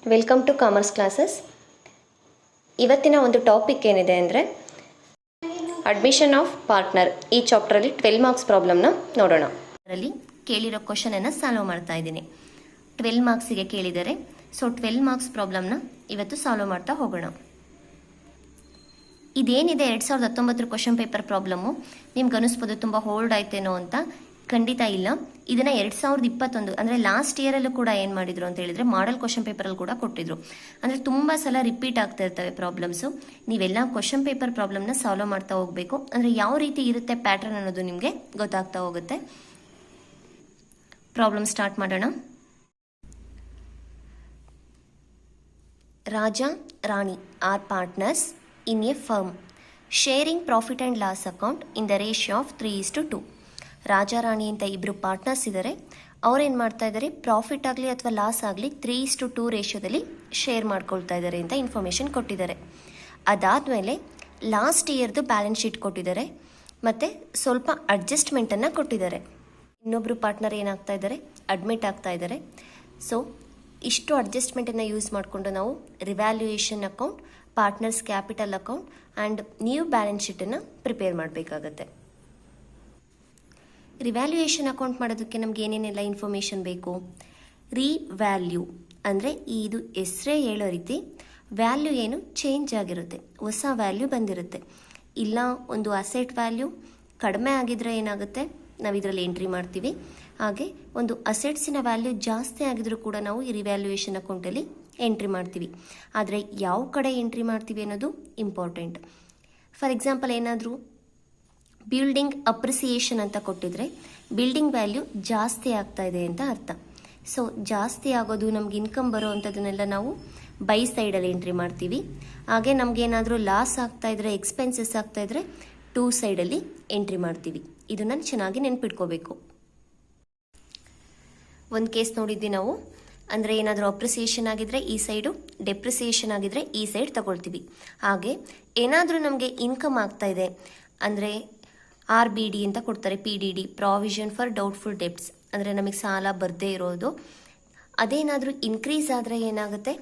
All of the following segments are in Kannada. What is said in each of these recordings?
Welcome to commerce classes. ಇವತ್ತಿನ ಒಂದು ಟಾಪಿಕ್ ಏನಿದೆ ಅಂದರೆ ಅಡ್ಮಿಷನ್ ಆಫ್ ಪಾರ್ಟ್ನರ್. ಈ ಚಾಪ್ಟ್ರಲ್ಲಿ 12 ಮಾರ್ಕ್ಸ್ ಪ್ರಾಬ್ಲಮ್ನ ನೋಡೋಣ. ಅದರಲ್ಲಿ ಕೇಳಿರೋ ಕ್ವಶನನ್ನು ಸಾಲ್ವ್ ಮಾಡ್ತಾ ಇದ್ದೀನಿ. 12 ಮಾರ್ಕ್ಸಿಗೆ ಕೇಳಿದರೆ, ಸೊ 12 ಮಾರ್ಕ್ಸ್ ಪ್ರಾಬ್ಲಮ್ನ ಇವತ್ತು ಸಾಲ್ವ್ ಮಾಡ್ತಾ ಹೋಗೋಣ. ಇದೇನಿದೆ 2019 ಕ್ವಶನ್ ಪೇಪರ್ ಪ್ರಾಬ್ಲಮ್ಮು, ನಿಮ್ಗೆ ಅನಿಸ್ಬೋದು ತುಂಬ ಹೋಲ್ಡ್ ಆಯ್ತೇನೋ ಅಂತ. ಖಂಡಿತ ಇಲ್ಲ. ಇದನ್ನು 2021 ಅಂದರೆ ಲಾಸ್ಟ್ ಇಯರಲ್ಲೂ ಕೂಡ ಏನು ಮಾಡಿದ್ರು ಅಂತ ಹೇಳಿದ್ರೆ ಮಾಡೆಲ್ ಕ್ವಶನ್ ಪೇಪರಲ್ಲಿ ಕೂಡ ಕೊಟ್ಟಿದ್ರು. ಅಂದರೆ ತುಂಬ ಸಲ ರಿಪೀಟ್ ಆಗ್ತಾ ಇರ್ತವೆ ಪ್ರಾಬ್ಲಮ್ಸು. ನೀವೆಲ್ಲ ಕ್ವಶನ್ ಪೇಪರ್ ಪ್ರಾಬ್ಲಮ್ನ ಸಾಲ್ವ್ ಮಾಡ್ತಾ ಹೋಗಬೇಕು. ಅಂದರೆ ಯಾವ ರೀತಿ ಇರುತ್ತೆ ಪ್ಯಾಟ್ರನ್ ಅನ್ನೋದು ನಿಮಗೆ ಗೊತ್ತಾಗ್ತಾ ಹೋಗುತ್ತೆ. ಪ್ರಾಬ್ಲಮ್ ಸ್ಟಾರ್ಟ್ ಮಾಡೋಣ. Raja Rani are partners in a firm sharing profit and loss account in the ratio of 3:2. Raja Rani ಅಂತ ಇಬ್ಬರು ಪಾರ್ಟ್ನರ್ಸ್ ಇದ್ದಾರೆ. ಅವ್ರೇನು ಮಾಡ್ತಾ ಇದ್ದಾರೆ, ಪ್ರಾಫಿಟ್ ಆಗಲಿ ಅಥವಾ ಲಾಸ್ ಆಗಲಿ 3:2 ರೇಷಿಯೋದಲ್ಲಿ ಶೇರ್ ಮಾಡ್ಕೊಳ್ತಾ ಇದ್ದಾರೆ ಅಂತ ಇನ್ಫಾರ್ಮೇಷನ್ ಕೊಟ್ಟಿದ್ದಾರೆ. ಅದಾದಮೇಲೆ ಲಾಸ್ಟ್ ಇಯರ್ದು ಬ್ಯಾಲೆನ್ಸ್ ಶೀಟ್ ಕೊಟ್ಟಿದ್ದಾರೆ ಮತ್ತು ಸ್ವಲ್ಪ ಅಡ್ಜಸ್ಟ್ಮೆಂಟನ್ನು ಕೊಟ್ಟಿದ್ದಾರೆ. ಇನ್ನೊಬ್ಬರು ಪಾರ್ಟ್ನರ್ ಏನಾಗ್ತಾ ಇದ್ದಾರೆ, ಅಡ್ಮಿಟ್ ಆಗ್ತಾ ಇದ್ದಾರೆ. ಸೊ ಇಷ್ಟು ಅಡ್ಜಸ್ಟ್ಮೆಂಟನ್ನು ಯೂಸ್ ಮಾಡಿಕೊಂಡು ನಾವು revaluation account, partners capital account and new balance ಶೀಟನ್ನು ಪ್ರಿಪೇರ್ ಮಾಡಬೇಕಾಗತ್ತೆ. ರಿವ್ಯಾಲ್ಯೂಯೇಷನ್ ಅಕೌಂಟ್ ಮಾಡೋದಕ್ಕೆ ನಮ್ಗೆ ಏನೇನೆಲ್ಲ ಇನ್ಫಾರ್ಮೇಷನ್ ಬೇಕು. ರಿವ್ಯಾಲ್ಯೂ ಅಂದರೆ ಇದು ಹೆಸರೇ ಹೇಳೋ ರೀತಿ ವ್ಯಾಲ್ಯೂ ಏನು ಚೇಂಜ್ ಆಗಿರುತ್ತೆ, ಹೊಸ ವ್ಯಾಲ್ಯೂ ಬಂದಿರುತ್ತೆ. ಇಲ್ಲ ಒಂದು ಅಸೆಟ್ ವ್ಯಾಲ್ಯೂ ಕಡಿಮೆ ಆಗಿದ್ರೆ ಏನಾಗುತ್ತೆ, ನಾವು ಇದರಲ್ಲಿ ಎಂಟ್ರಿ ಮಾಡ್ತೀವಿ. ಹಾಗೆ ಒಂದು ಅಸೆಟ್ಸಿನ ವ್ಯಾಲ್ಯೂ ಜಾಸ್ತಿ ಆಗಿದ್ರೂ ಕೂಡ ನಾವು ಈ ರಿವ್ಯಾಲ್ಯೂಯೇಷನ್ ಅಕೌಂಟಲ್ಲಿ ಎಂಟ್ರಿ ಮಾಡ್ತೀವಿ. ಆದರೆ ಯಾವ ಕಡೆ ಎಂಟ್ರಿ ಮಾಡ್ತೀವಿ ಅನ್ನೋದು ಇಂಪಾರ್ಟೆಂಟ್. ಫಾರ್ ಎಕ್ಸಾಂಪಲ್ ಏನಾದರೂ ಬಿಲ್ಡಿಂಗ್ ಅಪ್ರಿಸಿಯೇಷನ್ ಅಂತ ಕೊಟ್ಟಿದ್ರೆ ಬಿಲ್ಡಿಂಗ್ ವ್ಯಾಲ್ಯೂ ಜಾಸ್ತಿ ಆಗ್ತಾ ಇದೆ ಅಂತ ಅರ್ಥ. ಸೊ ಜಾಸ್ತಿ ಆಗೋದು, ನಮ್ಗೆ ಇನ್ಕಮ್ ಬರೋ ಅಂಥದ್ದನ್ನೆಲ್ಲ ನಾವು ಬೈ ಸೈಡಲ್ಲಿ ಎಂಟ್ರಿ ಮಾಡ್ತೀವಿ. ಹಾಗೆ ನಮಗೇನಾದರೂ ಲಾಸ್ ಆಗ್ತಾ ಇದ್ರೆ, ಎಕ್ಸ್ಪೆನ್ಸಸ್ ಆಗ್ತಾ ಇದ್ರೆ ಟೂ ಸೈಡಲ್ಲಿ ಎಂಟ್ರಿ ಮಾಡ್ತೀವಿ. ಇದನ್ನು ಚೆನ್ನಾಗಿ ನೆನ್ಪಿಟ್ಕೋಬೇಕು. ಒಂದು ಕೇಸ್ ನೋಡಿದ್ವಿ ನಾವು. ಅಂದರೆ ಏನಾದರೂ ಅಪ್ರಿಸಿಯೇಷನ್ ಆಗಿದ್ರೆ ಈ ಸೈಡು, ಡೆಪ್ರಿಸಿಯೇಷನ್ ಆಗಿದ್ರೆ ಈ ಸೈಡ್ ತಗೊಳ್ತೀವಿ. ಹಾಗೆ ಏನಾದರೂ ನಮಗೆ ಇನ್ಕಮ್ ಆಗ್ತಾ ಇದೆ ಅಂದರೆ RBD ಅಂತ ಕೊಡ್ತಾರೆ, PDD provision for doubtful debts, ಅಂದರೆ ನಮಗೆ ಸಾಲ ಬರದೇ ಇರೋದು. ಅದೇನಾದರೂ ಇನ್ಕ್ರೀಸ್ ಆದರೆ ಏನಾಗುತ್ತೆ,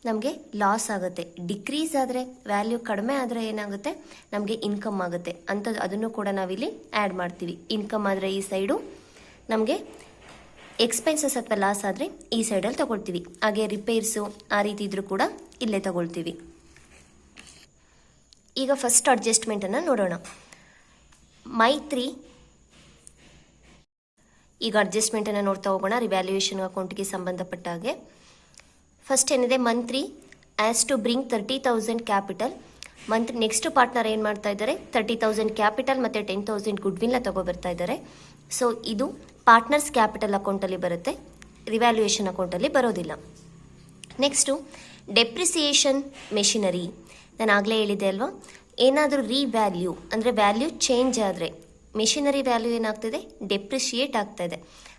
ನಮಗೆ ಲಾಸ್ ಆಗುತ್ತೆ. ಡಿಕ್ರೀಸ್ ಆದರೆ, ವ್ಯಾಲ್ಯೂ ಕಡಿಮೆ ಆದರೆ ಏನಾಗುತ್ತೆ, ನಮಗೆ ಇನ್ಕಮ್ ಆಗುತ್ತೆ. ಅಂಥದ್ದು ಅದನ್ನು ಕೂಡ ನಾವಿಲ್ಲಿ ಆ್ಯಡ್ ಮಾಡ್ತೀವಿ. ಇನ್ಕಮ್ ಆದರೆ ಈ ಸೈಡು, ನಮಗೆ ಎಕ್ಸ್ಪೆನ್ಸಸ್ ಅಥವಾ ಲಾಸ್ ಆದರೆ ಈ ಸೈಡಲ್ಲಿ ತಗೊಳ್ತೀವಿ. ಹಾಗೆ ರಿಪೇರ್ಸು ಆ ರೀತಿ ಇದ್ರೂ ಕೂಡ ಇಲ್ಲೇ ತಗೊಳ್ತೀವಿ. ಈಗ ಫಸ್ಟ್ ಅಡ್ಜಸ್ಟ್ಮೆಂಟನ್ನು ನೋಡೋಣ. ಮೈತ್ರಿ, ಈಗ ಅಡ್ಜಸ್ಟ್ಮೆಂಟನ್ನು ನೋಡ್ತಾ ಹೋಗೋಣ ರಿವ್ಯಾಲ್ಯೂಯೇಷನ್ ಅಕೌಂಟ್ಗೆ ಸಂಬಂಧಪಟ್ಟ ಹಾಗೆ. ಫಸ್ಟ್ ಏನಿದೆ, ಮಂತ್ರಿ as to bring 30,000 capital. Mantri next partner ಏನು ಮಾಡ್ತಾ ಇದ್ದಾರೆ, 30,000 ಕ್ಯಾಪಿಟಲ್ ಮತ್ತು 10,000 ಗುಡ್ವಿಲ್ನ ತಗೊಬರ್ತಾ ಇದ್ದಾರೆ. ಸೊ ಇದು ಪಾರ್ಟ್ನರ್ಸ್ ಕ್ಯಾಪಿಟಲ್ ಅಕೌಂಟಲ್ಲಿ ಬರುತ್ತೆ, ರಿವ್ಯಾಲ್ಯೂಯೇಷನ್ ಅಕೌಂಟಲ್ಲಿ ಬರೋದಿಲ್ಲ. Next depreciation machinery. ನಾನು ಆಗಲೇ ಹೇಳಿದೆ ಅಲ್ವಾ, ಏನಾದರೂ ರಿವ್ಯಾಲ್ಯೂ ಅಂದರೆ ವ್ಯಾಲ್ಯೂ ಚೇಂಜ್ ಆದರೆ ಮೆಷಿನರಿ ವ್ಯಾಲ್ಯೂ ಏನಾಗ್ತಿದೆ, ಡೆಪ್ರಿಷಿಯೇಟ್ ಆಗ್ತಾಯಿದೆ,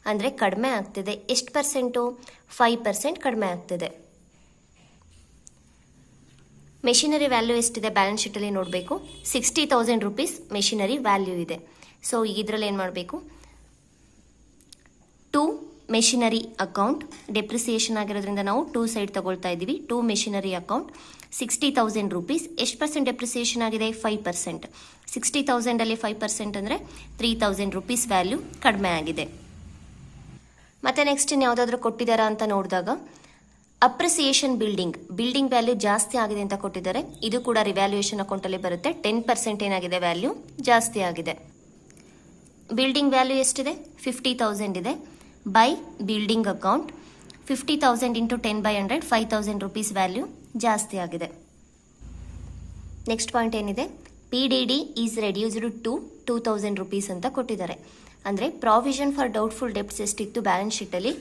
ಅಂದರೆ ಕಡಿಮೆ ಆಗ್ತಿದೆ. ಎಷ್ಟು ಪರ್ಸೆಂಟು, 5% ಕಡಿಮೆ ಆಗ್ತಿದೆ. ಮೆಷಿನರಿ ವ್ಯಾಲ್ಯೂ ಎಷ್ಟಿದೆ ಬ್ಯಾಲೆನ್ಸ್ ಶೀಟಲ್ಲಿ ನೋಡಬೇಕು. 60,000 ರುಪೀಸ್ ಮೆಷಿನರಿ ವ್ಯಾಲ್ಯೂ ಇದೆ. ಸೊ ಈಗ ಇದರಲ್ಲಿ ಏನು ಮಾಡಬೇಕು, ಟು ಮೆಷಿನರಿ ಅಕೌಂಟ್, ಡೆಪ್ರಿಸಿಯೇಷನ್ ಆಗಿರೋದ್ರಿಂದ ನಾವು 2 ಸೈಡ್ ತಗೊಳ್ತಾ ಇದ್ದೀವಿ. Two machinery account 60,000 rupees. ಎಷ್ಟು ಪರ್ಸೆಂಟ್ ಡೆಪ್ರಿಸಿಯೇಷನ್ ಆಗಿದೆ, 5%. 60,000ಅಲ್ಲಿ 5% ಅಂದರೆ 3,000 ರುಪೀಸ್ ವ್ಯಾಲ್ಯೂ ಕಡಿಮೆ ಆಗಿದೆ. ಮತ್ತು ನೆಕ್ಸ್ಟ್ ಇನ್ನು ಯಾವುದಾದ್ರೂ ಕೊಟ್ಟಿದ್ದಾರಾ ಅಂತ ನೋಡಿದಾಗ, ಅಪ್ರಿಸಿಯೇಷನ್ ಬಿಲ್ಡಿಂಗ್ ವ್ಯಾಲ್ಯೂ ಜಾಸ್ತಿ ಆಗಿದೆ ಅಂತ ಕೊಟ್ಟಿದ್ದಾರೆ. ಇದು ಕೂಡ ರಿವ್ಯಾಲ್ಯೂಯೇಷನ್ ಅಕೌಂಟಲ್ಲಿ ಬರುತ್ತೆ. 10% ಏನಾಗಿದೆ, ವ್ಯಾಲ್ಯೂ ಜಾಸ್ತಿ ಆಗಿದೆ. ಬಿಲ್ಡಿಂಗ್ ವ್ಯಾಲ್ಯೂ ಎಷ್ಟಿದೆ, 50,000 ಇದೆ. By building account 50,000 into 10/100 5,000 rupees value ಜಾಸ್ತಿ ಆಗಿದೆ. ನೆಕ್ಸ್ಟ್ ಪಾಯಿಂಟ್ ಏನಿದೆ, PDD is reduced to 2,000 rupees ಅಂತ ಕೊಟ್ಟಿದ್ದಾರೆ. ಅಂದರೆ ಪ್ರಾವಿಷನ್ ಫಾರ್ ಡೌಟ್ಫುಲ್ ಡೆಬ್ಟ್ಸ್ ಎಷ್ಟಿತ್ತು ಬ್ಯಾಲೆನ್ಸ್ ಶೀಟಲ್ಲಿ,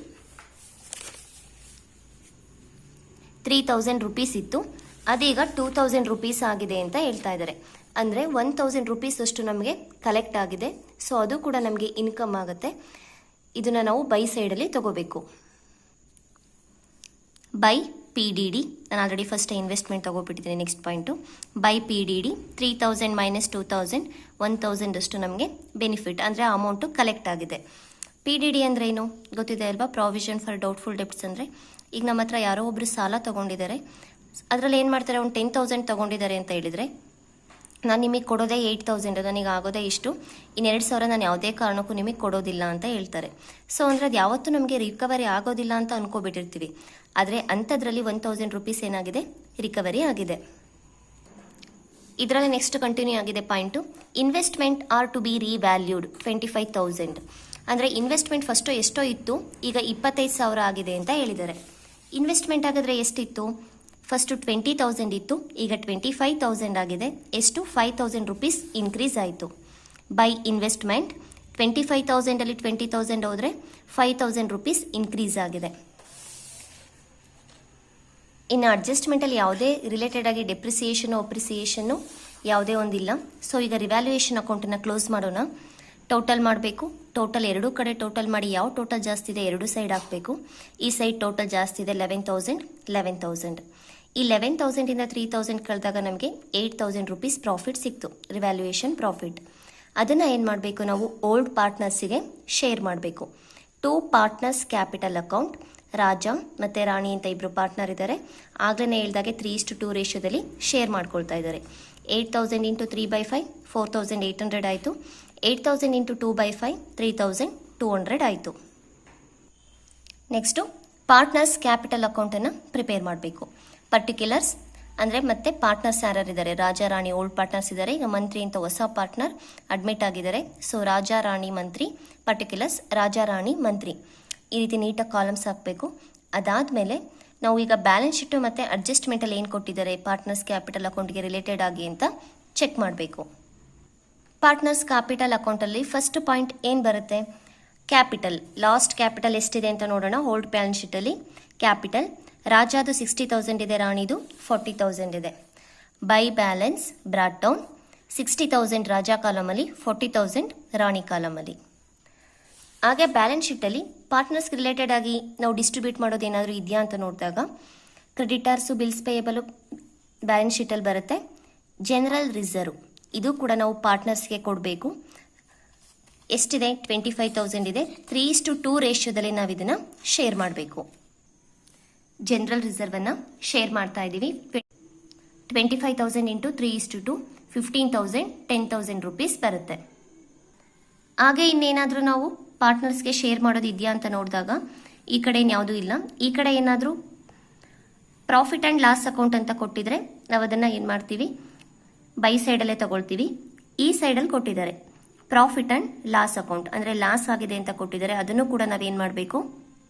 3,000 ರುಪೀಸ್ ಇತ್ತು. ಅದೀಗ 2,000 ರುಪೀಸ್ ಆಗಿದೆ ಅಂತ ಹೇಳ್ತಾ ಇದ್ದಾರೆ. ಅಂದರೆ 1,000 ರುಪೀಸ್ ಅಷ್ಟು ನಮಗೆ ಕಲೆಕ್ಟ್ ಆಗಿದೆ. ಸೊ ಅದು ಕೂಡ ನಮಗೆ ಇನ್ಕಮ್ ಆಗುತ್ತೆ. ಇದನ್ನು ನಾವು ಬೈ ಸೈಡಲ್ಲಿ ತಗೋಬೇಕು. ಬೈ PDD, ನಾನು ಆಲ್ರೆಡಿ ಫಸ್ಟ್ ಇನ್ವೆಸ್ಟ್ಮೆಂಟ್ ತಗೋಬಿಟ್ಟಿದ್ದೀನಿ. Next point by PDD 3,000 minus 2,000 1,000 ಅಷ್ಟು ನಮಗೆ ಬೆನಿಫಿಟ್ ಅಂದರೆ ಅಮೌಂಟು ಕಲೆಕ್ಟ್ ಆಗಿದೆ. PDD ಅಂದರೆ ಏನು ಗೊತ್ತಿದೆ ಅಲ್ವಾ, ಪ್ರಾವಿಷನ್ ಫಾರ್ ಡೌಟ್ಫುಲ್ ಡೆಬ್ಟ್ಸ್ ಅಂದರೆ ಈಗ ನಮ್ಮ ಹತ್ರ ಯಾರೋ ಒಬ್ಬರು ಸಾಲ ತೊಗೊಂಡಿದ್ದಾರೆ, ಅದರಲ್ಲಿ ಏನು ಮಾಡ್ತಾರೆ, ಒಂದು 10,000 ತೊಗೊಂಡಿದ್ದಾರೆ ಅಂತ ಹೇಳಿದರೆ ನಾನು ನಿಮಗೆ ಕೊಡೋದೇ 8,000, ನನಗೆ ಆಗೋದೇ ಇಷ್ಟು, ಇನ್ನು 2,000 ನಾನು ಯಾವುದೇ ಕಾರಣಕ್ಕೂ ನಿಮಗೆ ಕೊಡೋದಿಲ್ಲ ಅಂತ ಹೇಳ್ತಾರೆ. ಸೊ ಅಂದರೆ ಅದು ಯಾವತ್ತೂ ನಮಗೆ ರಿಕವರಿ ಆಗೋದಿಲ್ಲ ಅಂತ ಅನ್ಕೋಬಿಟ್ಟಿರ್ತೀವಿ. ಆದರೆ ಅಂಥದ್ರಲ್ಲಿ 1,000 ರುಪೀಸ್ ಏನಾಗಿದೆ, ರಿಕವರಿ ಆಗಿದೆ. ಇದರಲ್ಲಿ ನೆಕ್ಸ್ಟ್ ಕಂಟಿನ್ಯೂ ಆಗಿದೆ point, investment are to be revalued 25,000. ಅಂದರೆ ಇನ್ವೆಸ್ಟ್ಮೆಂಟ್ ಫಸ್ಟು ಎಷ್ಟೋ ಇತ್ತು, ಈಗ 25,000 ಆಗಿದೆ ಅಂತ ಹೇಳಿದ್ದಾರೆ. ಇನ್ವೆಸ್ಟ್ಮೆಂಟ್ ಆಗಿದ್ರೆ ಎಷ್ಟಿತ್ತು, ಫಸ್ಟು 20,000 ಇತ್ತು, ಈಗ 25,000 ಆಗಿದೆ. ಎಷ್ಟು, 5,000 ರುಪೀಸ್ ಇನ್ಕ್ರೀಸ್ ಆಯಿತು. ಬೈ ಇನ್ವೆಸ್ಟ್ಮೆಂಟ್ 25,000ಅಲ್ಲಿ 20,000 ಹೋದರೆ 5,000 ರುಪೀಸ್ ಇನ್ಕ್ರೀಸ್ ಆಗಿದೆ. ಇನ್ನು ಅಡ್ಜಸ್ಟ್ಮೆಂಟಲ್ಲಿ ಯಾವುದೇ ರಿಲೇಟೆಡ್ ಆಗಿ ಡೆಪ್ರಿಸಿಯೇಷನು ಅಪ್ರಿಸಿಯೇಷನ್ನು ಯಾವುದೇ ಒಂದಿಲ್ಲ. ಸೊ ಈಗ ರಿವ್ಯಾಲ್ಯೂಯೇಷನ್ ಅಕೌಂಟನ್ನು ಕ್ಲೋಸ್ ಮಾಡೋಣ. ಟೋಟಲ್ ಮಾಡಬೇಕು. ಟೋಟಲ್ ಎರಡೂ ಕಡೆ ಟೋಟಲ್ ಮಾಡಿ ಯಾವ ಟೋಟಲ್ ಜಾಸ್ತಿ ಇದೆ ಎರಡು ಸೈಡ್ ಹಾಕಬೇಕು. ಈ ಸೈಡ್ ಟೋಟಲ್ ಜಾಸ್ತಿ ಇದೆ 11,000. ಈ 11,000ಇಂದ 3,000 ಕಳೆದಾಗ ನಮಗೆ 8,000 ರುಪೀಸ್ ಪ್ರಾಫಿಟ್ ಸಿಕ್ತು, ರಿವ್ಯಾಲ್ಯೂಯೇಷನ್ ಪ್ರಾಫಿಟ್. ಅದನ್ನು ಏನು ಮಾಡಬೇಕು, ನಾವು ಓಲ್ಡ್ ಪಾರ್ಟ್ನರ್ಸಿಗೆ ಶೇರ್ ಮಾಡಬೇಕು. 2 ಪಾರ್ಟ್ನರ್ಸ್ ಕ್ಯಾಪಿಟಲ್ ಅಕೌಂಟ್, ರಾಜ ಮತ್ತು ರಾಣಿ ಅಂತ ಇಬ್ಬರು ಪಾರ್ಟ್ನರ್ ಇದ್ದಾರೆ. ಆಗಲೇ ಹೇಳಿದಾಗೆ 3:2 ರೇಷಿಯೋದಲ್ಲಿ ಶೇರ್ ಮಾಡ್ಕೊಳ್ತಾ ಇದ್ದಾರೆ. 8,000 ಇಂಟು 3/5 4,800 ಆಯಿತು. 8,000 ಇಂಟು 2/5 3,200 ಆಯಿತು. ನೆಕ್ಸ್ಟು ಪಾರ್ಟ್ನರ್ಸ್ ಕ್ಯಾಪಿಟಲ್ ಅಕೌಂಟನ್ನು ಪ್ರಿಪೇರ್ ಮಾಡಬೇಕು. ಪರ್ಟಿಕ್ಯುಲರ್ಸ್ ಅಂದರೆ ಮತ್ತೆ ಪಾರ್ಟ್ನರ್ಸ್ ಯಾರ್ಯಾರಿದ್ದಾರೆ, ರಾಜಾ ರಾಣಿ ಓಲ್ಡ್ ಪಾರ್ಟ್ನರ್ಸ್ ಇದ್ದಾರೆ. ಈಗ ಮಂತ್ರಿ ಅಂತ ಹೊಸ ಪಾರ್ಟ್ನರ್ ಅಡ್ಮಿಟ್ ಆಗಿದ್ದಾರೆ. ಸೊ ರಾಜಾ ರಾಣಿ ಮಂತ್ರಿ, ಪರ್ಟಿಕ್ಯುಲರ್ಸ್ ರಾಜಾ ರಾಣಿ ಮಂತ್ರಿ, ಈ ರೀತಿ ನೀಟಾಗಿ ಕಾಲಮ್ಸ್ ಹಾಕಬೇಕು. ಅದಾದಮೇಲೆ ನಾವು ಈಗ ಬ್ಯಾಲೆನ್ಸ್ ಶೀಟು ಮತ್ತು ಅಡ್ಜಸ್ಟ್ಮೆಂಟಲ್ಲಿ ಏನು ಕೊಟ್ಟಿದ್ದಾರೆ ಪಾರ್ಟ್ನರ್ಸ್ ಕ್ಯಾಪಿಟಲ್ ಅಕೌಂಟ್ಗೆ ರಿಲೇಟೆಡ್ ಆಗಿ ಅಂತ ಚೆಕ್ ಮಾಡಬೇಕು. ಪಾರ್ಟ್ನರ್ಸ್ ಕ್ಯಾಪಿಟಲ್ ಅಕೌಂಟಲ್ಲಿ ಫಸ್ಟ್ ಪಾಯಿಂಟ್ ಏನು ಬರುತ್ತೆ, ಕ್ಯಾಪಿಟಲ್. ಲಾಸ್ಟ್ ಕ್ಯಾಪಿಟಲ್ ಎಷ್ಟಿದೆ ಅಂತ ನೋಡೋಣ. ಹೋಲ್ಡ್ ಬ್ಯಾಲೆನ್ಸ್ ಶೀಟಲ್ಲಿ ಕ್ಯಾಪಿಟಲ್ ರಾಜಾದು 60,000 ಇದೆ, ರಾಣಿದು 40,000 ಇದೆ. By balance brought down 60,000 Raja ಕಾಲಮಲ್ಲಿ, 40,000 ರಾಣಿ ಕಾಲಮಲ್ಲಿ. ಹಾಗೆ ಬ್ಯಾಲೆನ್ಸ್ ಶೀಟಲ್ಲಿ ಪಾರ್ಟ್ನರ್ಸ್ಗೆ ರಿಲೇಟೆಡ್ ಆಗಿ ನಾವು ಡಿಸ್ಟ್ರಿಬ್ಯೂಟ್ ಮಾಡೋದು ಏನಾದರೂ ಇದೆಯಾ ಅಂತ ನೋಡಿದಾಗ ಕ್ರೆಡಿಟರ್ಸು ಬಿಲ್ಸ್ ಪೇಯಬಲು ಬ್ಯಾಲೆನ್ಸ್ ಶೀಟಲ್ಲಿ ಬರುತ್ತೆ. ಜನರಲ್ ರಿಸರ್ವ್ ಇದು ಕೂಡ ನಾವು ಪಾರ್ಟ್ನರ್ಸ್ಗೆ ಕೊಡಬೇಕು. ಎಷ್ಟಿದೆ, 25,000 ಇದೆ. 3:2 ರೇಷಿಯೋದಲ್ಲಿ ನಾವು ಇದನ್ನು ಶೇರ್ ಮಾಡಬೇಕು. ಜನರಲ್ ರಿಸರ್ವನ್ನು ಶೇರ್ ಮಾಡ್ತಾ ಇದ್ದೀವಿ. 25,000 ಇಂಟು 3:2 15,000 10,000 ರುಪೀಸ್ ಬರುತ್ತೆ. ಹಾಗೆ ಇನ್ನೇನಾದರೂ ನಾವು ಪಾರ್ಟ್ನರ್ಸ್ಗೆ ಶೇರ್ ಮಾಡೋದು ಇದೆಯಾ ಅಂತ ನೋಡಿದಾಗ ಈ ಕಡೆ ಯಾವುದೂ ಇಲ್ಲ. ಈ ಕಡೆ ಏನಾದರೂ ಪ್ರಾಫಿಟ್ ಆ್ಯಂಡ್ ಲಾಸ್ ಅಕೌಂಟ್ ಅಂತ ಕೊಟ್ಟಿದ್ರೆ ನಾವು ಅದನ್ನು ಏನು ಮಾಡ್ತೀವಿ, ಬೈ ಸೈಡಲ್ಲೇ ತಗೊಳ್ತೀವಿ. ಈ ಸೈಡಲ್ಲಿ ಕೊಟ್ಟಿದ್ದಾರೆ ಪ್ರಾಫಿಟ್ ಆ್ಯಂಡ್ ಲಾಸ್ ಅಕೌಂಟ್, ಅಂದರೆ ಲಾಸ್ ಆಗಿದೆ ಅಂತ ಕೊಟ್ಟಿದ್ದಾರೆ. ಅದನ್ನು ಕೂಡ ನಾವೇನು ಮಾಡಬೇಕು,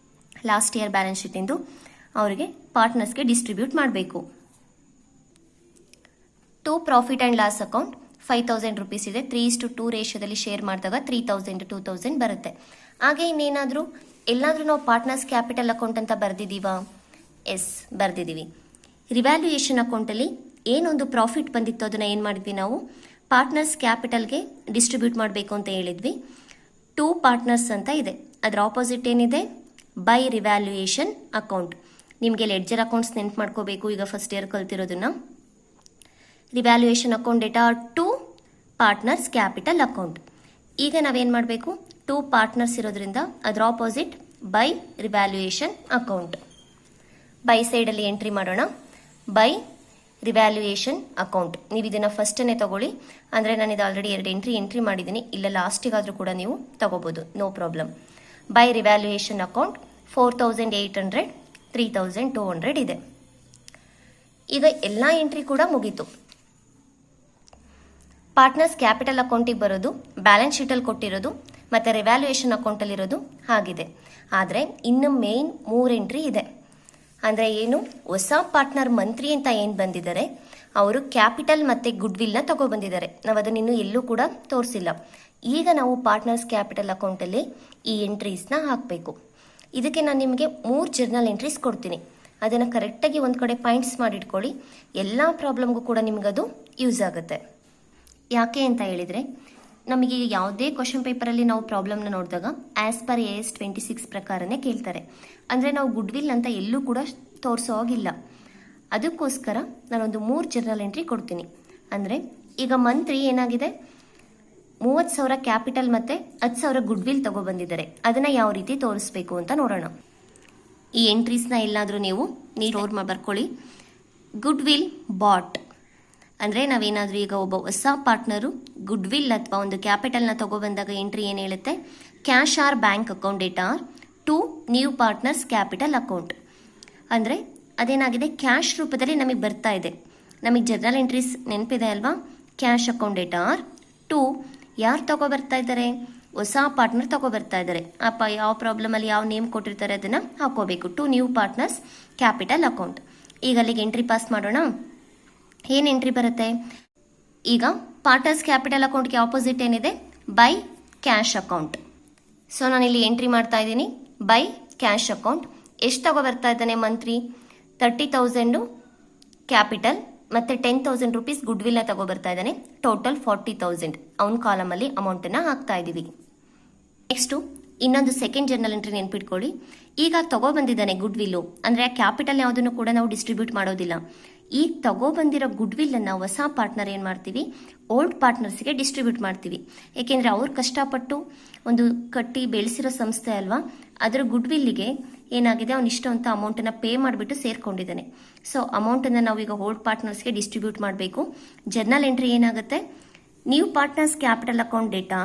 ಲಾಸ್ಟ್ ಇಯರ್ ಬ್ಯಾಲೆನ್ಸ್ ಶೀಟಿಂದು ಅವರಿಗೆ ಪಾರ್ಟ್ನರ್ಸ್ಗೆ ಡಿಸ್ಟ್ರಿಬ್ಯೂಟ್ ಮಾಡಬೇಕು. 2 profit and loss account 5,000 rupees ಇದೆ. 3:2 ರೇಷಿಯೋದಲ್ಲಿ ಶೇರ್ ಮಾಡಿದಾಗ 3,000 2,000 ಬರುತ್ತೆ. ಹಾಗೆ ಇನ್ನೇನಾದರೂ ಎಲ್ಲಾದರೂ ನಾವು ಪಾರ್ಟ್ನರ್ಸ್ ಕ್ಯಾಪಿಟಲ್ ಅಕೌಂಟ್ ಅಂತ ಬರೆದಿದ್ದೀವಾ, ಎಸ್ ಬರೆದಿದ್ದೀವಿ. ರಿವ್ಯಾಲ್ಯೂಯೇಷನ್ ಅಕೌಂಟಲ್ಲಿ ಏನೊಂದು ಪ್ರಾಫಿಟ್ ಬಂದಿತ್ತು ಅದನ್ನು ಏನು ಮಾಡಿದ್ವಿ, ನಾವು ಪಾರ್ಟ್ನರ್ಸ್ ಕ್ಯಾಪಿಟಲ್ಗೆ ಡಿಸ್ಟ್ರಿಬ್ಯೂಟ್ ಮಾಡಬೇಕು ಅಂತ ಹೇಳಿದ್ವಿ. 2 ಪಾರ್ಟ್ನರ್ಸ್ ಅಂತ ಇದೆ, ಅದರ ಆಪೋಸಿಟ್ ಏನಿದೆ, ಬೈ ರಿವ್ಯಾಲ್ಯೂಯೇಷನ್ ಅಕೌಂಟ್. ನಿಮಗೆ ಲೆಡ್ಜರ್ ಅಕೌಂಟ್ಸ್ ನೆನ್ಪು ಮಾಡ್ಕೋಬೇಕು. ಈಗ ಫಸ್ಟ್ ಇಯರ್ ಕಲ್ತಿರೋದನ್ನ revaluation account debtor 2 partners capital account. ಈಗ ನಾವೇನು ಮಾಡಬೇಕು, 2 ಪಾರ್ಟ್ನರ್ಸ್ ಇರೋದ್ರಿಂದ ಅದರ opposite by revaluation account. By ಸೈಡಲ್ಲಿ ಎಂಟ್ರಿ ಮಾಡೋಣ, ಬೈ ರಿವ್ಯಾಲ್ಯೂಯೇಷನ್ ಅಕೌಂಟ್. ನೀವು ಇದನ್ನು ಫಸ್ಟನ್ನೇ ತಗೊಳ್ಳಿ, ಅಂದರೆ ನಾನು ಇದು ಆಲ್ರೆಡಿ 2 ಎಂಟ್ರಿ ಮಾಡಿದ್ದೀನಿ. ಇಲ್ಲ ಲಾಸ್ಟಿಗಾದರೂ ಕೂಡ ನೀವು ತಗೋಬೋದು, no problem. By revaluation account 4,800 3,200 ಇದೆ. ಈಗ ಎಲ್ಲ ಎಂಟ್ರಿ ಕೂಡ ಮುಗೀತು. ಪಾರ್ಟ್ನರ್ಸ್ ಕ್ಯಾಪಿಟಲ್ ಅಕೌಂಟಿಗೆ ಬರೋದು, ಬ್ಯಾಲೆನ್ಸ್ ಶೀಟಲ್ಲಿ ಕೊಟ್ಟಿರೋದು ಮತ್ತು ರಿವ್ಯಾಲ್ಯೂಯೇಷನ್ ಅಕೌಂಟಲ್ಲಿರೋದು ಆಗಿದೆ. ಆದರೆ ಇನ್ನು ಮೇನ್ 3 ಎಂಟ್ರಿ ಇದೆ. ಅಂದರೆ ಏನು, ಹೊಸ ಪಾರ್ಟ್ನರ್ ಮಂತ್ರಿ ಅಂತ ಏನು ಬಂದಿದ್ದಾರೆ ಅವರು ಕ್ಯಾಪಿಟಲ್ ಮತ್ತು ಗುಡ್ ವಿಲ್ನ ತಗೊಬಂದಿದ್ದಾರೆ. ನಾವು ಅದನ್ನು ಇನ್ನೂ ಎಲ್ಲೂ ಕೂಡ ತೋರಿಸಿಲ್ಲ. ಈಗ ನಾವು ಪಾರ್ಟ್ನರ್ಸ್ ಕ್ಯಾಪಿಟಲ್ ಅಕೌಂಟಲ್ಲಿ ಈ ಎಂಟ್ರೀಸ್ನ ಹಾಕಬೇಕು. ಇದಕ್ಕೆ ನಾನು ನಿಮಗೆ 3 ಜರ್ನಲ್ ಎಂಟ್ರೀಸ್ ಕೊಡ್ತೀನಿ. ಅದನ್ನು ಕರೆಕ್ಟಾಗಿ ಒಂದು ಕಡೆ ಪಾಯಿಂಟ್ಸ್ ಮಾಡಿಟ್ಕೊಳ್ಳಿ. ಎಲ್ಲ ಪ್ರಾಬ್ಲಮ್ಗೂ ಕೂಡ ನಿಮಗದು ಯೂಸ್ ಆಗುತ್ತೆ. ಯಾಕೆ ಅಂತ ಹೇಳಿದರೆ, ನಮಗೆ ಯಾವುದೇ ಕ್ವಶನ್ ಪೇಪರಲ್ಲಿ ನಾವು ಪ್ರಾಬ್ಲಮ್ನ ನೋಡಿದಾಗ ಆ್ಯಸ್ ಪರ್ AS 26 ಪ್ರಕಾರನೇ ಕೇಳ್ತಾರೆ. ಅಂದರೆ ನಾವು ಗುಡ್ ವಿಲ್ ಅಂತ ಎಲ್ಲೂ ಕೂಡ ತೋರಿಸೋ ಹೋಗಿಲ್ಲ. ಅದಕ್ಕೋಸ್ಕರ ನಾನೊಂದು 3 ಜರ್ನಲ್ ಎಂಟ್ರಿ ಕೊಡ್ತೀನಿ. ಅಂದರೆ ಈಗ ಮಂತ್ರಿ ಏನಾಗಿದೆ, 30,000 ಕ್ಯಾಪಿಟಲ್ ಮತ್ತು 10,000 ಗುಡ್ ವಿಲ್ ತಗೊಬಂದಿದ್ದಾರೆ. ಅದನ್ನು ಯಾವ ರೀತಿ ತೋರಿಸ್ಬೇಕು ಅಂತ ನೋಡೋಣ. ಈ ಎಂಟ್ರೀಸ್ನ ಎಲ್ಲಾದರೂ ನೀವು ಸ್ಟೋರ್ ಮಾಡಿ ಬರ್ಕೊಳ್ಳಿ. ಗುಡ್ ವಿಲ್ ಬಾಟ್ ಅಂದರೆ ನಾವೇನಾದರೂ ಈಗ ಒಬ್ಬ ಹೊಸ ಪಾರ್ಟ್ನರು ಗುಡ್ ವಿಲ್ ಅಥವಾ ಒಂದು ಕ್ಯಾಪಿಟಲ್ನ ತಗೊಬಂದಾಗ ಎಂಟ್ರಿ ಏನು ಹೇಳುತ್ತೆ, cash or bank account data to new partners capital account. ಅಂದರೆ ಅದೇನಾಗಿದೆ, ಕ್ಯಾಶ್ ರೂಪದಲ್ಲಿ ನಮಗೆ ಬರ್ತಾ ಇದೆ. ನಮಗೆ ಜನರಲ್ ಎಂಟ್ರೀಸ್ ನೆನಪಿದೆ ಅಲ್ವಾ, ಕ್ಯಾಶ್ ಅಕೌಂಟ್ ಡೇಟಾ ಟು ಯಾರು ತಗೊಬರ್ತಾ ಇದ್ದಾರೆ, ಹೊಸ ಪಾರ್ಟ್ನರ್ ತಗೊಬರ್ತಾ ಇದ್ದಾರೆ. ಅಪ್ಪ ಯಾವ ಪ್ರಾಬ್ಲಮಲ್ಲಿ ಯಾವ ನೇಮ್ ಕೊಟ್ಟಿರ್ತಾರೆ ಅದನ್ನು ಹಾಕೋಬೇಕು. To new partners capital account. ಈಗ ಅಲ್ಲಿಗೆ ಎಂಟ್ರಿ ಪಾಸ್ ಮಾಡೋಣ. ಏನು ಎಂಟ್ರಿ ಬರುತ್ತೆ, ಈಗ ಪಾರ್ಟ್ನರ್ಸ್ ಕ್ಯಾಪಿಟಲ್ ಅಕೌಂಟ್ಗೆ ಆಪೋಸಿಟ್ ಏನಿದೆ, ಬೈ ಕ್ಯಾಶ್ ಅಕೌಂಟ್. ಸೊ ನಾನಿಲ್ಲಿ ಎಂಟ್ರಿ ಮಾಡ್ತಾ ಇದ್ದೀನಿ ಬೈ ಕ್ಯಾಶ್ ಅಕೌಂಟ್. ಎಷ್ಟು ತಗೊಬರ್ತಾ ಇದ್ದಾನೆ ಮಂತ್ಲಿ, 30,000 ಕ್ಯಾಪಿಟಲ್ ಮತ್ತು 10,000 ರುಪೀಸ್ ಗುಡ್ ವಿಲ್ನ ತಗೊಬರ್ತಾ ಇದ್ದಾನೆ. ಟೋಟಲ್ 40,000 ಅವನ ಕಾಲಮಲ್ಲಿ ಅಮೌಂಟನ್ನು ಹಾಕ್ತಾ ಇದ್ದೀವಿ. ನೆಕ್ಸ್ಟು ಇನ್ನೊಂದು ಸೆಕೆಂಡ್ ಜರ್ನಲ್ ಎಂಟ್ರಿ ನೆನ್ಪಿಟ್ಕೊಳ್ಳಿ. ಈಗ ತಗೊಬಂದಿದ್ದಾನೆ ಗುಡ್ ವಿಲ್ಲು, ಅಂದರೆ ಆ ಕ್ಯಾಪಿಟಲ್ ಯಾವುದನ್ನು ಕೂಡ ನಾವು ಡಿಸ್ಟ್ರಿಬ್ಯೂಟ್ ಮಾಡೋದಿಲ್ಲ. ಈ ತಗೊಬಂದಿರೋ ಗುಡ್ ವಿಲ್ಲನ್ನು ಹೊಸ ಪಾರ್ಟ್ನರ್ ಏನು ಮಾಡ್ತೀವಿ, ಓಲ್ಡ್ ಪಾರ್ಟ್ನರ್ಸ್ಗೆ ಡಿಸ್ಟ್ರಿಬ್ಯೂಟ್ ಮಾಡ್ತೀವಿ. ಏಕೆಂದರೆ ಅವ್ರು ಕಷ್ಟಪಟ್ಟು ಒಂದು ಕಟ್ಟಿ ಬೆಳೆಸಿರೋ ಸಂಸ್ಥೆ ಅಲ್ವಾ, ಅದರ ಗುಡ್ ವಿಲ್ಲಿಗೆ ಏನಾಗಿದೆ, ಅವ್ನು ಇಷ್ಟು ಅಂತ ಅಮೌಂಟನ್ನು ಪೇ ಮಾಡಿಬಿಟ್ಟು ಸೇರ್ಕೊಂಡಿದ್ದಾನೆ. ಸೊ ಅಮೌಂಟನ್ನು ನಾವು ಈಗ ಓಲ್ಡ್ ಪಾರ್ಟ್ನರ್ಸ್ಗೆ ಡಿಸ್ಟ್ರಿಬ್ಯೂಟ್ ಮಾಡಬೇಕು. ಜರ್ನಲ್ ಎಂಟ್ರಿ ಏನಾಗುತ್ತೆ, new partners capital account data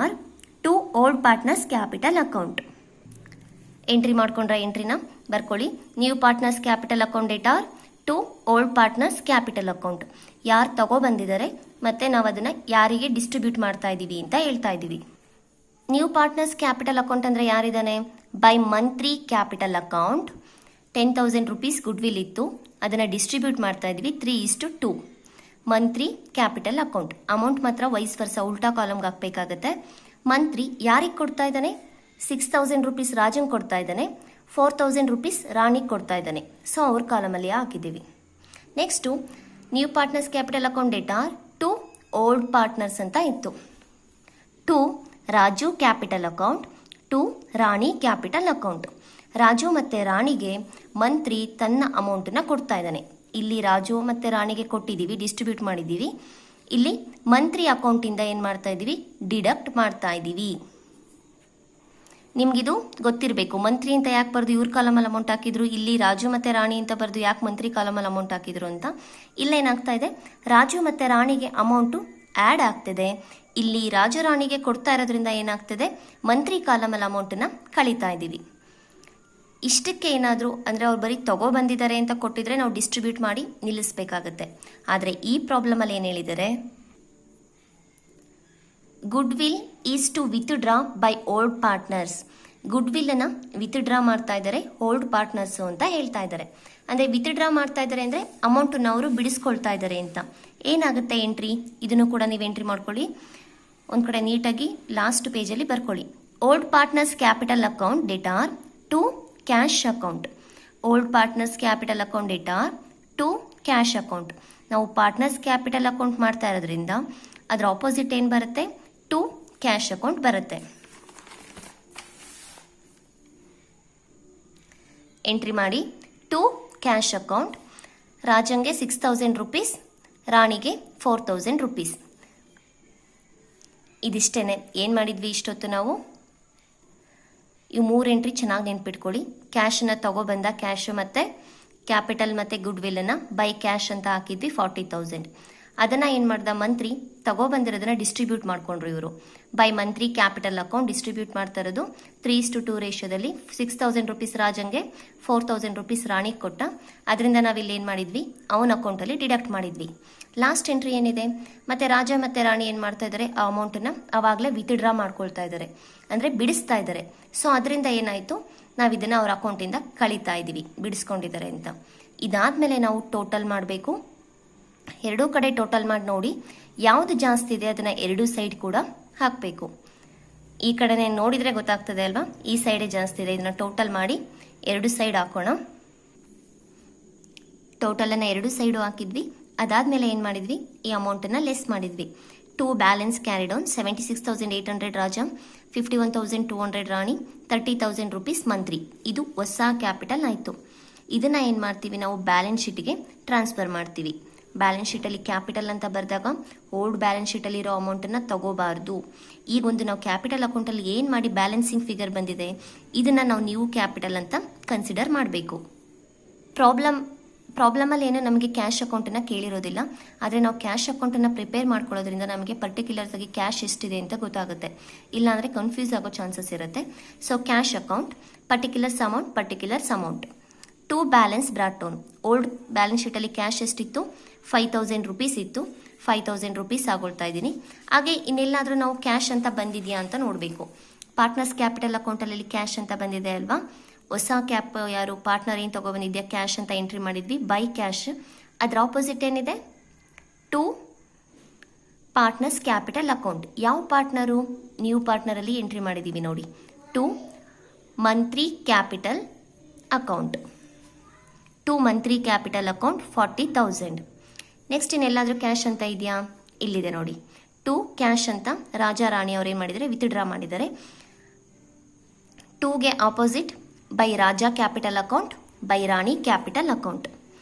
to old partners capital account. Entry ಮಾಡ್ಕೊಂಡ್ರೆ ಎಂಟ್ರಿನ ಬರ್ಕೊಳ್ಳಿ. New partners capital account data to old partners capital account. ಯಾರು ತಗೊಬಂದಿದ್ದಾರೆ ಮತ್ತು ನಾವು ಅದನ್ನು ಯಾರಿಗೆ ಡಿಸ್ಟ್ರಿಬ್ಯೂಟ್ ಮಾಡ್ತಾ ಇದ್ದೀವಿ ಅಂತ ಹೇಳ್ತಾ ಇದ್ದೀವಿ. ನ್ಯೂ ಪಾರ್ಟ್ನರ್ಸ್ ಕ್ಯಾಪಿಟಲ್ ಅಕೌಂಟ್ ಅಂದರೆ ಯಾರಿದ್ದಾನೆ, by monthly capital account 10,000 rupees goodwill ಇತ್ತು, ಅದನ್ನು ಡಿಸ್ಟ್ರಿಬ್ಯೂಟ್ ಮಾಡ್ತಾ ಇದ್ವಿ 3:2 ಮಂತ್ಲಿ ಕ್ಯಾಪಿಟಲ್ ಅಕೌಂಟ್. ಅಮೌಂಟ್ ಮಾತ್ರ ವೈಸ್ ವರ್ಸ ಉಲ್ಟಾ ಕಾಲಮ್ಗೆ ಹಾಕಬೇಕಾಗತ್ತೆ. ಮಂತ್ಲಿ ಯಾರಿಗೆ ಕೊಡ್ತಾ ಇದ್ದಾನೆ, 6,000 ರುಪೀಸ್ ರಾಜಂಗೆ ಕೊಡ್ತಾ ಇದ್ದಾನೆ, 4,000 ರುಪೀಸ್ ರಾಣಿಗೆ ಕೊಡ್ತಾ ಇದ್ದಾನೆ. ಸೊ ಅವ್ರ ಕಾಲಮಲ್ಲಿ ಹಾಕಿದ್ದೀವಿ. Next new partners capital account data to old partners ಅಂತ ಇತ್ತು. To Raju capital account to Rani capital account. Raju ಮತ್ತು ರಾಣಿಗೆ ಮಂತ್ರಿ ತನ್ನ ಅಮೌಂಟನ್ನು ಕೊಡ್ತಾ ಇದ್ದಾನೆ. ಇಲ್ಲಿ ರಾಜು ಮತ್ತು ರಾಣಿಗೆ ಕೊಟ್ಟಿದ್ದೀವಿ, ಡಿಸ್ಟ್ರಿಬ್ಯೂಟ್ ಮಾಡಿದ್ದೀವಿ. ಇಲ್ಲಿ ಮಂತ್ರಿ ಅಕೌಂಟಿಂದ ಏನು ಮಾಡ್ತಾ ಇದ್ದೀವಿ, ಡಿಡಕ್ಟ್ ಮಾಡ್ತಾ ಇದ್ದೀವಿ. ನಿಮಗಿದು ಗೊತ್ತಿರಬೇಕು, ಮಂತ್ರಿ ಅಂತ ಯಾಕೆ ಬರೆದು ಇವ್ರ ಕಾಲಮಲ್ಲಿ ಅಮೌಂಟ್ ಹಾಕಿದ್ರು, ಇಲ್ಲಿ ರಾಜು ಮತ್ತು ರಾಣಿ ಅಂತ ಬರೆದು ಯಾಕೆ ಮಂತ್ರಿ ಕಾಲಮಲ್ಲಿ ಅಮೌಂಟ್ ಹಾಕಿದ್ರು ಅಂತ. ಇಲ್ಲೇನಾಗ್ತಾ ಇದೆ, ರಾಜು ಮತ್ತು ರಾಣಿಗೆ ಅಮೌಂಟು ಆ್ಯಡ್ ಆಗ್ತಿದೆ. ಇಲ್ಲಿ ರಾಜು ರಾಣಿಗೆ ಕೊಡ್ತಾ ಇರೋದ್ರಿಂದ ಏನಾಗ್ತದೆ, ಮಂತ್ರಿ ಕಾಲಮಲ್ಲಿ ಅಮೌಂಟನ್ನು ಕಳೀತಾ ಇದ್ದೀವಿ. ಇಷ್ಟಕ್ಕೆ ಏನಾದರೂ ಅಂದರೆ ಅವ್ರು ಬರೀ ತಗೊಬಂದಿದ್ದಾರೆ ಅಂತ ಕೊಟ್ಟಿದ್ರೆ ನಾವು ಡಿಸ್ಟ್ರಿಬ್ಯೂಟ್ ಮಾಡಿ ನಿಲ್ಲಿಸಬೇಕಾಗತ್ತೆ. ಆದರೆ ಈ ಪ್ರಾಬ್ಲಮಲ್ಲಿ ಏನು ಹೇಳಿದ್ದಾರೆ, goodwill is to withdraw by old partners. ಗುಡ್ ವಿಲ್ಲನ್ನು ವಿತ್ಡ್ರಾ ಮಾಡ್ತಾ ಇದ್ದಾರೆ ಓಲ್ಡ್ ಪಾರ್ಟ್ನರ್ಸು ಅಂತ ಹೇಳ್ತಾ ಇದ್ದಾರೆ. ಅಂದರೆ ವಿತ್ಡ್ರಾ ಮಾಡ್ತಾ ಇದ್ದಾರೆ ಅಂದರೆ ಅಮೌಂಟನ್ನು ಅವರು ಬಿಡಿಸ್ಕೊಳ್ತಾ ಇದ್ದಾರೆ ಅಂತ. ಏನಾಗುತ್ತೆ ಎಂಟ್ರಿ, ಇದನ್ನು ಕೂಡ ನೀವು ಎಂಟ್ರಿ ಮಾಡ್ಕೊಳ್ಳಿ. ಒಂದು ಕಡೆ ನೀಟಾಗಿ ಲಾಸ್ಟ್ ಪೇಜಲ್ಲಿ ಬರ್ಕೊಳ್ಳಿ. Old partners capital account data to cash account. Old partners capital account data to cash account. ನಾವು ಪಾರ್ಟ್ನರ್ಸ್ ಕ್ಯಾಪಿಟಲ್ ಅಕೌಂಟ್ ಮಾಡ್ತಾ ಇರೋದ್ರಿಂದ ಅದರ ಆಪೋಸಿಟ್ ಏನು ಬರುತ್ತೆ, ಟು ಕ್ಯಾಶ್ ಅಕೌಂಟ್ ಬರುತ್ತೆ. ಎಂಟ್ರಿ ಮಾಡಿ. ಟು ಕ್ಯಾಶ್ ಅಕೌಂಟ್, ರಾಜಂಗೆ 6,000 ರುಪೀಸ್, ರಾಣಿಗೆ 4,000 ರುಪೀಸ್. ಇದಿಷ್ಟೇನೆ. ಏನು ಮಾಡಿದ್ವಿ ಇಷ್ಟೊತ್ತು ನಾವು, ಇವು 3 ಎಂಟ್ರಿ ಚೆನ್ನಾಗಿ ನೆನ್ಪಿಟ್ಕೊಳ್ಳಿ. ಕ್ಯಾಶನ್ನು ತಗೊಬಂದ ಕ್ಯಾಶು ಮತ್ತು ಕ್ಯಾಪಿಟಲ್ ಮತ್ತು ಗುಡ್ ವಿಲ್ಲನ್ನು ಬೈ ಕ್ಯಾಶ್ ಅಂತ ಹಾಕಿದ್ವಿ 40,000. ಅದನ್ನು ಏನು ಮಾಡ್ದ, ಮಂತ್ರಿ ತಗೊಬಂದಿರೋದನ್ನ ಡಿಸ್ಟ್ರಿಬ್ಯೂಟ್ ಮಾಡಿಕೊಂಡ್ರು ಇವರು. By Mantri capital account distribute ಮಾಡ್ತಾ ಇರೋದು 3:2 ರೇಷಿಯೋದಲ್ಲಿ. 6,000 ರುಪೀಸ್ ರಾಜಂಗೆ, 4,000 ರುಪೀಸ್ ರಾಣಿಗೆ ಕೊಟ್ಟ. ಅದರಿಂದ ನಾವಿಲ್ಲಿ ಏನು ಮಾಡಿದ್ವಿ, ಅವನ ಅಕೌಂಟಲ್ಲಿ ಡಿಡಕ್ಟ್ ಮಾಡಿದ್ವಿ. ಲಾಸ್ಟ್ ಎಂಟ್ರಿ ಏನಿದೆ, ಮತ್ತು ರಾಜ ಮತ್ತು ರಾಣಿ ಏನು ಮಾಡ್ತಾ ಇದ್ದಾರೆ, ಆ ಅಮೌಂಟನ್ನು ಆವಾಗಲೇ ವಿತ್ಡ್ರಾ ಮಾಡ್ಕೊಳ್ತಾ ಇದ್ದಾರೆ, ಅಂದರೆ ಬಿಡಿಸ್ತಾ ಇದ್ದಾರೆ. ಸೊ ಅದರಿಂದ ಏನಾಯಿತು, ನಾವು ಇದನ್ನು ಅವ್ರ ಅಕೌಂಟಿಂದ ಕಳೀತಾ ಇದ್ದೀವಿ, ಬಿಡಿಸ್ಕೊಂಡಿದ್ದಾರೆ ಅಂತ. ಇದಾದಮೇಲೆ ನಾವು ಟೋಟಲ್ ಮಾಡಬೇಕು. ಎರಡೂ ಕಡೆ ಟೋಟಲ್ ಮಾಡಿ ನೋಡಿ ಯಾವುದು ಜಾಸ್ತಿ ಇದೆ ಅದನ್ನು ಎರಡೂ ಸೈಡ್ ಕೂಡ ಹಾಕಬೇಕು. ಈ ಕಡೆನೇ ನೋಡಿದರೆ ಗೊತ್ತಾಗ್ತದೆ ಅಲ್ವಾ, ಈ ಸೈಡೇ ಜಾಸ್ತಿ ಇದೆ. ಇದನ್ನು ಟೋಟಲ್ ಮಾಡಿ ಎರಡು ಸೈಡ್ ಹಾಕೋಣ. ಟೋಟಲನ್ನು ಎರಡು ಸೈಡು ಹಾಕಿದ್ವಿ. ಅದಾದಮೇಲೆ ಏನು ಮಾಡಿದ್ವಿ, ಈ ಅಮೌಂಟನ್ನು ಲೆಸ್ ಮಾಡಿದ್ವಿ. To balance carried on 76,800 Raja, 51,200 Rani, 30,000 rupees Mantri. ಇದು ಹೊಸ ಕ್ಯಾಪಿಟಲ್ ಆಯಿತು. ಇದನ್ನು ಏನು ಮಾಡ್ತೀವಿ ನಾವು ಬ್ಯಾಲೆನ್ಸ್ ಶೀಟಿಗೆ ಟ್ರಾನ್ಸ್ಫರ್ ಮಾಡ್ತೀವಿ. ಬ್ಯಾಲೆನ್ಸ್ ಶೀಟಲ್ಲಿ ಕ್ಯಾಪಿಟಲ್ ಅಂತ ಬರೆದಾಗ ಓಲ್ಡ್ ಬ್ಯಾಲೆನ್ಸ್ ಶೀಟಲ್ಲಿ ಇರೋ ಅಮೌಂಟನ್ನು ತಗೋಬಾರ್ದು. ಈಗೊಂದು ನಾವು ಕ್ಯಾಪಿಟಲ್ ಅಕೌಂಟಲ್ಲಿ ಏನು ಮಾಡಿ ಬ್ಯಾಲೆನ್ಸಿಂಗ್ ಫಿಗರ್ ಬಂದಿದೆ ಇದನ್ನು ನಾವು ನ್ಯೂ ಕ್ಯಾಪಿಟಲ್ ಅಂತ ಕನ್ಸಿಡರ್ ಮಾಡಬೇಕು. ಪ್ರಾಬ್ಲಮಲ್ಲಿ ಏನು ನಮಗೆ ಕ್ಯಾಶ್ ಅಕೌಂಟನ್ನು ಕೇಳಿರೋದಿಲ್ಲ, ಆದರೆ ನಾವು ಕ್ಯಾಶ್ ಅಕೌಂಟನ್ನು ಪ್ರಿಪೇರ್ ಮಾಡ್ಕೊಳ್ಳೋದ್ರಿಂದ ನಮಗೆ ಪರ್ಟಿಕ್ಯುಲರ್ಸ್ ಆಗಿ ಕ್ಯಾಶ್ ಎಷ್ಟಿದೆ ಅಂತ ಗೊತ್ತಾಗುತ್ತೆ, ಇಲ್ಲಾಂದರೆ ಕನ್ಫ್ಯೂಸ್ ಆಗೋ ಚಾನ್ಸಸ್ ಇರುತ್ತೆ. So cash account, particulars amount. To balance brought down. Old balance ಶೀಟಲ್ಲಿ ಕ್ಯಾಶ್ ಎಷ್ಟಿತ್ತು? 5000 ರುಪೀಸ್ ಇತ್ತು. 5000 ರುಪೀಸ್ ಆಗೊಳ್ತಾ ಇದ್ದೀನಿ. ಹಾಗೆ ಇನ್ನೆಲ್ಲಾದರೂ ನಾವು ಕ್ಯಾಶ್ ಅಂತ ಬಂದಿದೆಯಾ ಅಂತ ನೋಡಬೇಕು. ಪಾರ್ಟ್ನರ್ಸ್ ಕ್ಯಾಪಿಟಲ್ ಅಕೌಂಟಲ್ಲಿ ಕ್ಯಾಶ್ ಅಂತ ಬಂದಿದೆ ಅಲ್ವಾ, ಹೊಸ ಕ್ಯಾಪ್ ಯಾರು ಪಾರ್ಟ್ನರ್ ಏನು ತೊಗೊಬಂದಿದ್ಯಾ ಕ್ಯಾಶ್ ಅಂತ ಎಂಟ್ರಿ ಮಾಡಿದ್ವಿ, ಬೈ ಕ್ಯಾಶ್. ಅದರ ಆಪೋಸಿಟ್ ಏನಿದೆ? To partners capital account. ಯಾವ ಪಾರ್ಟ್ನರು? ನ್ಯೂ ಪಾರ್ಟ್ನರಲ್ಲಿ ಎಂಟ್ರಿ ಮಾಡಿದ್ದೀವಿ ನೋಡಿ, to Mantri capital account. 40,000. Next ಇನ್ನೆಲ್ಲಾದರೂ ಕ್ಯಾಶ್ ಅಂತ ಇದೆಯಾ? ಇಲ್ಲಿದೆ ನೋಡಿ, ಟು ಕ್ಯಾಶ್ ಅಂತ ರಾಜಾ ರಾಣಿ ಅವ್ರು ಏನು ಮಾಡಿದ್ದಾರೆ? ವಿತ್ಡ್ರಾ ಮಾಡಿದ್ದಾರೆ. ಟೂಗೆ opposite by Raja capital account, by Rani capital account.